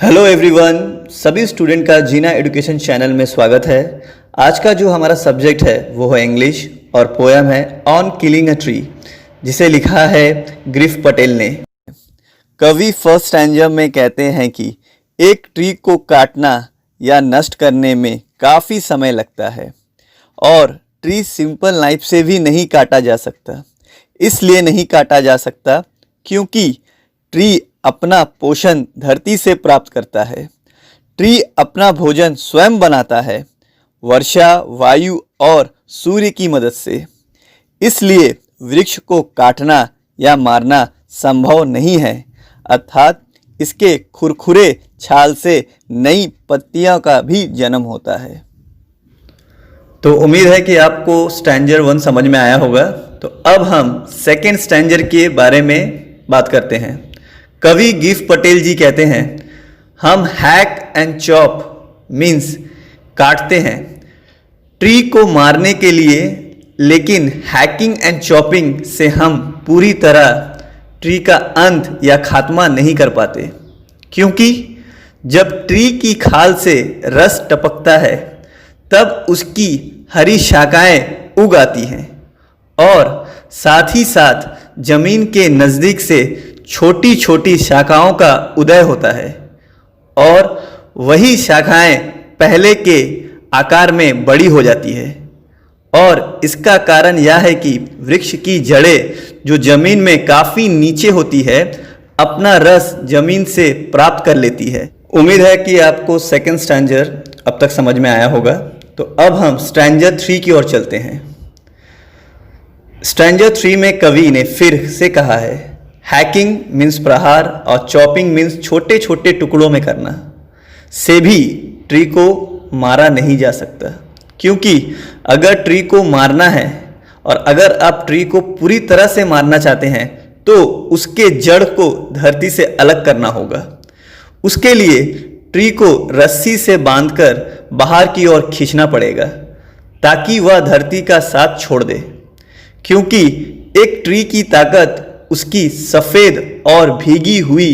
Hello everyone, सभी student का जीना education channel में स्वागत है। आज का जो हमारा सब्जेक्ट है वो है इंग्लिश और पोएम है ऑन किलिंग अ ट्री, जिसे लिखा है ग्रीफ पटेल ने। कवि फर्स्ट स्टैंजा में कहते हैं कि एक ट्री को काटना या नष्ट करने में काफ़ी समय लगता है और ट्री सिंपल नाइफ से भी नहीं काटा जा सकता। इसलिए नहीं काटा जा सकता क्योंकि ट्री अपना पोषण धरती से प्राप्त करता है। ट्री अपना भोजन स्वयं बनाता है, वर्षा, वायु और सूर्य की मदद से। इसलिए वृक्ष को काटना या मारना संभव नहीं है, अर्थात इसके खुरखुरे छाल से नई पत्तियों का भी जन्म होता है। तो उम्मीद है कि आपको स्टैंजर 1 समझ में आया होगा। तो अब हम सेकेंड स्टैंजर के बारे में बात करते हैं। कवि गिफ पटेल जी कहते हैं, हम हैक एंड चॉप मीन्स काटते हैं ट्री को मारने के लिए, लेकिन हैकिंग एंड चॉपिंग से हम पूरी तरह ट्री का अंत या खात्मा नहीं कर पाते। क्योंकि जब ट्री की खाल से रस टपकता है तब उसकी हरी शाखाएं उग आती हैं और साथ ही साथ जमीन के नज़दीक से छोटी छोटी शाखाओं का उदय होता है और वही शाखाएं पहले के आकार में बड़ी हो जाती है। और इसका कारण यह है कि वृक्ष की जड़ें जो जमीन में काफ़ी नीचे होती है, अपना रस जमीन से प्राप्त कर लेती है। उम्मीद है कि आपको सेकंड स्टैंजर अब तक समझ में आया होगा। तो अब हम स्टैंजर 3 की ओर चलते हैं। स्टैंजर 3 में कवि ने फिर से कहा है, हैकिंग मीन्स प्रहार और चॉपिंग मीन्स छोटे छोटे टुकड़ों में करना से भी ट्री को मारा नहीं जा सकता। क्योंकि अगर ट्री को मारना है और अगर आप ट्री को पूरी तरह से मारना चाहते हैं तो उसके जड़ को धरती से अलग करना होगा। उसके लिए ट्री को रस्सी से बांधकर बाहर की ओर खींचना पड़ेगा ताकि वह धरती का साथ छोड़ दे। क्योंकि एक ट्री की ताकत उसकी सफ़ेद और भीगी हुई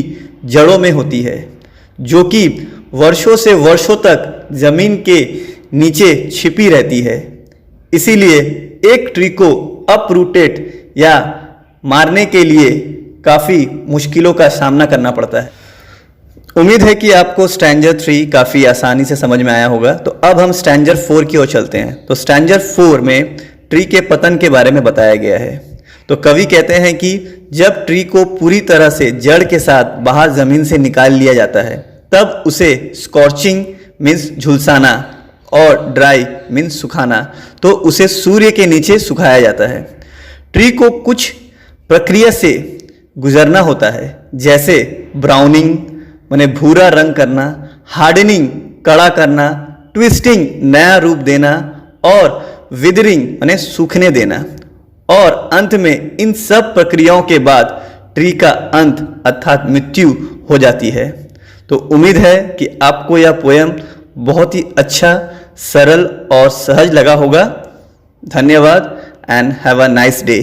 जड़ों में होती है, जो कि वर्षों से वर्षों तक जमीन के नीचे छिपी रहती है। इसीलिए एक ट्री को अपरूटेड या मारने के लिए काफ़ी मुश्किलों का सामना करना पड़ता है। उम्मीद है कि आपको स्टैंजर 3 काफ़ी आसानी से समझ में आया होगा। तो अब हम स्टैंजर 4 की ओर चलते हैं। तो स्टैंजर 4 में ट्री के पतन के बारे में बताया गया है। तो कवि कहते हैं कि जब ट्री को पूरी तरह से जड़ के साथ बाहर जमीन से निकाल लिया जाता है तब उसे स्कॉर्चिंग मीन्स झुलसाना और ड्राई मीन्स सुखाना, तो उसे सूर्य के नीचे सुखाया जाता है। ट्री को कुछ प्रक्रिया से गुजरना होता है, जैसे ब्राउनिंग माने भूरा रंग करना, हार्डनिंग कड़ा करना, ट्विस्टिंग नया रूप देना और विदरिंग माने सूखने देना। और अंत में इन सब प्रक्रियाओं के बाद ट्री का अंत अर्थात मृत्यु हो जाती है। तो उम्मीद है कि आपको यह पोएम बहुत ही अच्छा, सरल और सहज लगा होगा। धन्यवाद and have a nice day.